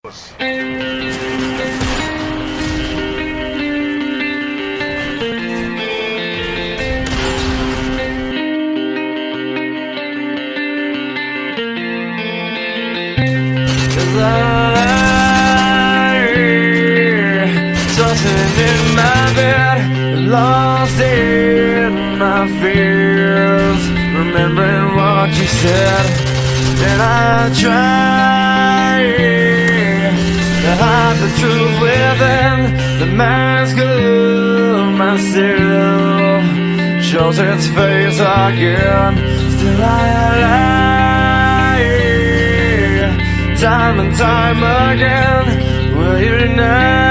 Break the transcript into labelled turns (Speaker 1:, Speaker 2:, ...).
Speaker 1: Tossing in my bed, lost in my fears, remembering what you said. And I try to hide the truth within the mask of myself. Shows its face again. Still I lie, time and time again. Will you deny?